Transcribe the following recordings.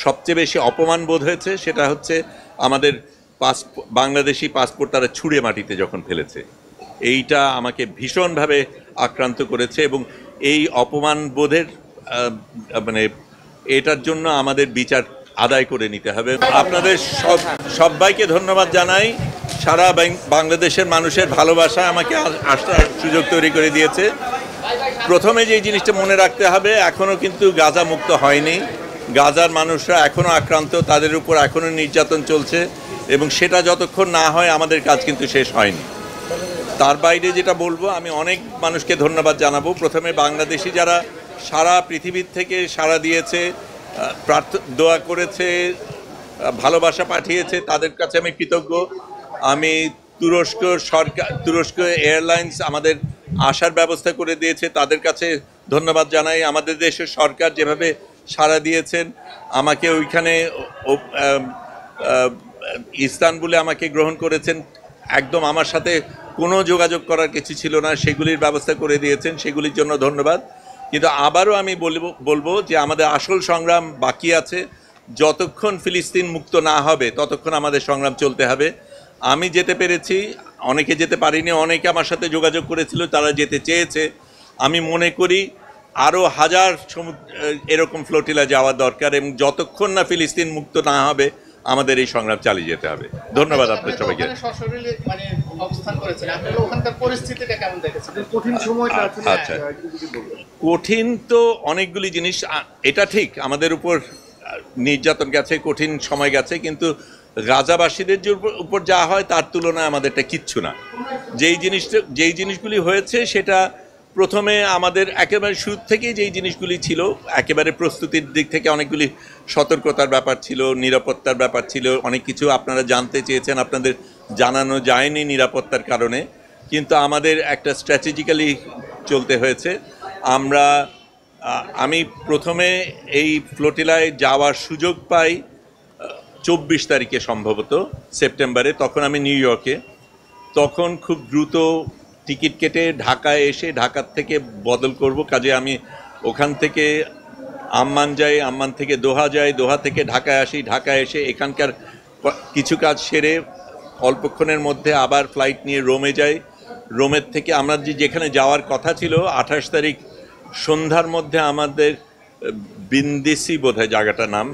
সবচেয়ে বেশি অপমান বোধ হয়েছে সেটা হচ্ছে আমাদের বাংলাদেশি পাসপোর্ট তারা ছুঁড়ে মাটিতে যখন ফেলেছে। এইটা আমাকে ভীষণভাবে আক্রান্ত করেছে এবং এই অপমান বোধের মানে এটার জন্য আমাদের বিচার আদায় করে নিতে হবে। আপনাদের সবাইকে ধন্যবাদ জানাই। সারা বাংলাদেশের মানুষের ভালোবাসা আমাকে আসার সুযোগ তৈরি করে দিয়েছে। প্রথমে যে জিনিসটা মনে রাখতে হবে, এখনও কিন্তু গাজা মুক্ত হয়নি। গাজার মানুষরা এখনও আক্রান্ত, তাদের উপর এখনও নির্যাতন চলছে এবং সেটা যতক্ষণ না হয় আমাদের কাজ কিন্তু শেষ হয়নি। তার বাইরে যেটা বলবো, আমি অনেক মানুষকে ধন্যবাদ জানাবো। প্রথমে বাংলাদেশি যারা সারা পৃথিবীর থেকে সাড়া দিয়েছে, দোয়া করেছে, ভালোবাসা পাঠিয়েছে, তাদের কাছে আমি কৃতজ্ঞ। আমি তুরস্ক এয়ারলাইন্স আমাদের আসার ব্যবস্থা করে দিয়েছে, তাদের কাছে ধন্যবাদ জানাই। আমাদের দেশের সরকার যেভাবে সাড়া দিয়েছেন, আমাকে ওইখানে ইস্তানবুলে আমাকে গ্রহণ করেছেন, একদম আমার সাথে কোনো যোগাযোগ করার কিছু ছিল না, সেগুলির ব্যবস্থা করে দিয়েছেন, সেগুলির জন্য ধন্যবাদ। কিন্তু আবারও আমি বলবো যে আমাদের আসল সংগ্রাম বাকি আছে। যতক্ষণ ফিলিস্তিন মুক্ত না হবে ততক্ষণ আমাদের সংগ্রাম চলতে হবে। আমি যেতে পেরেছি, অনেকে যেতে পারিনি, অনেকে আমার সাথে যোগাযোগ করেছিল, তারা যেতে চেয়েছে। আমি মনে করি আরও হাজার এরকম ফ্লোটিলা যাওয়া দরকার এবং যতক্ষণ না ফিলিস্তিন মুক্ত না হবে আমাদের এই সংগ্রাম চালিয়ে যেতে হবে। ধন্যবাদ আপনাদের সবাইকে। আচ্ছা, কঠিন তো অনেকগুলি জিনিস, এটা ঠিক আমাদের উপর নির্যাতন গেছে, কঠিন সময় গেছে, কিন্তু গাজাবাসীদের উপর যা হয় তার তুলনায় আমাদেরটা কিচ্ছু না। যেই জিনিসগুলি হয়েছে সেটা প্রথমে আমাদের একেবারে শুরু থেকেই যেই জিনিসগুলি ছিল, একেবারে প্রস্তুতির দিক থেকে অনেকগুলি সতর্কতার ব্যাপার ছিল, নিরাপত্তার ব্যাপার ছিল, অনেক কিছু আপনারা জানতে চেয়েছেন, আপনাদের জানানো যায়নি নিরাপত্তার কারণে, কিন্তু আমাদের একটা স্ট্র্যাটেজিক্যালি চলতে হয়েছে। আমি প্রথমে এই ফ্লোটিলায় যাওয়ার সুযোগ পাই 24 তারিখে সম্ভবত সেপ্টেম্বরে, তখন আমি নিউ ইয়র্কে। তখন খুব দ্রুত টিকিট কেটে ঢাকায় এসে ঢাকার থেকে বদল করব, কাজে আমি ওখান থেকে আম্মান যাই, আম্মান থেকে দোহা যাই, দোহা থেকে ঢাকায় আসি, ঢাকায় এসে এখানকার কিছু কাজ সেরে অল্পক্ষণের মধ্যে আবার ফ্লাইট নিয়ে রোমে যাই। রোমের থেকে আমরা যেখানে যাওয়ার কথা ছিল 28 তারিখ সন্ধ্যার মধ্যে আমাদের ব্রিন্দিসি বোধহয় জায়গাটার নাম,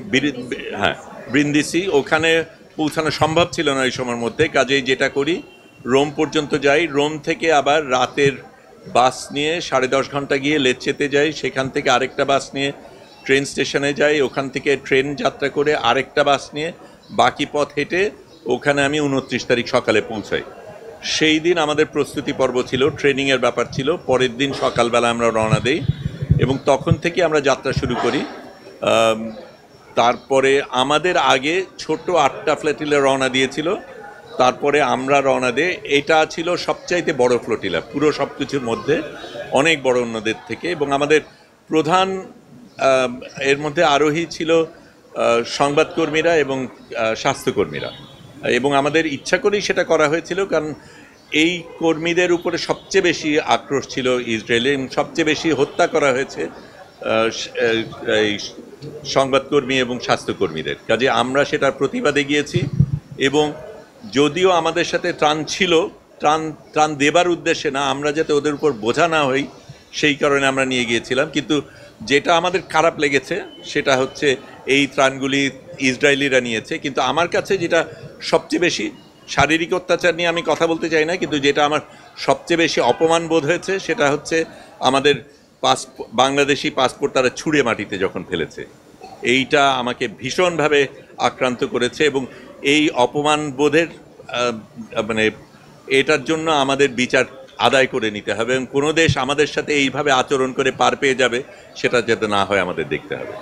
হ্যাঁ ব্রিন্দিসি, ওখানে পৌঁছানো সম্ভব ছিল না এই সময়ের মধ্যে। কাজেই যেটা করি, রোম পর্যন্ত যাই, রোম থেকে আবার রাতের বাস নিয়ে 10.5 ঘন্টা গিয়ে লেচ্চেতে যাই, সেখান থেকে আরেকটা বাস নিয়ে ট্রেন স্টেশনে যাই, ওখান থেকে ট্রেন যাত্রা করে আরেকটা বাস নিয়ে বাকি পথ হেঁটে ওখানে আমি 29 তারিখ সকালে পৌঁছাই। সেই দিন আমাদের প্রস্তুতি পর্ব ছিল, ট্রেনিংয়ের ব্যাপার ছিল। পরের দিন সকালবেলা আমরা রওনা দেই এবং তখন থেকে আমরা যাত্রা শুরু করি। তারপরে আমাদের আগে ছোট 8টা ফ্লোটিলা রওনা দিয়েছিল, তারপরে আমরা রওনা দিই। এটা ছিল সবচাইতে বড় ফ্লোটিলা পুরো সব কিছুর মধ্যে, অনেক বড় অন্যদের থেকে। এবং আমাদের প্রধান এর মধ্যে আরোহী ছিল সংবাদকর্মীরা এবং স্বাস্থ্যকর্মীরা, এবং আমাদের ইচ্ছা করেই সেটা করা হয়েছিল, কারণ এই কর্মীদের উপরে সবচেয়ে বেশি আক্রোশ ছিল ইসরায়েলে এবং সবচেয়ে বেশি হত্যা করা হয়েছে এই সংবাদকর্মী এবং স্বাস্থ্যকর্মীদের। কাজে আমরা সেটার প্রতিবাদে গিয়েছি এবং যদিও আমাদের সাথে ত্রাণ ছিল, ত্রাণ দেবার উদ্দেশ্যে না, আমরা যাতে ওদের উপর বোঝা না হই সেই কারণে আমরা নিয়ে গিয়েছিলাম। কিন্তু যেটা আমাদের খারাপ লেগেছে সেটা হচ্ছে এই ত্রাণগুলি ইসরায়েলিরা নিয়েছে। কিন্তু আমার কাছে যেটা সবচেয়ে বেশি, শারীরিক অত্যাচার নিয়ে আমি কথা বলতে চাই না, কিন্তু যেটা আমার সবচেয়ে বেশি অপমান বোধ হয়েছে সেটা হচ্ছে আমাদের বাংলাদেশি পাসপোর্ট তারা ছুঁড়ে মাটিতে যখন ফেলেছে। এইটা আমাকে ভীষণভাবে আক্রান্ত করেছে এবং এই অপমান বোধের এটার জন্য আমাদের বিচার আদায় করে নিতে হবে এবং কোনো দেশ আমাদের সাথে এইভাবে আচরণ করে পার পেয়ে যাবে সেটা যাতে না হয় আমাদের দেখতে হবে।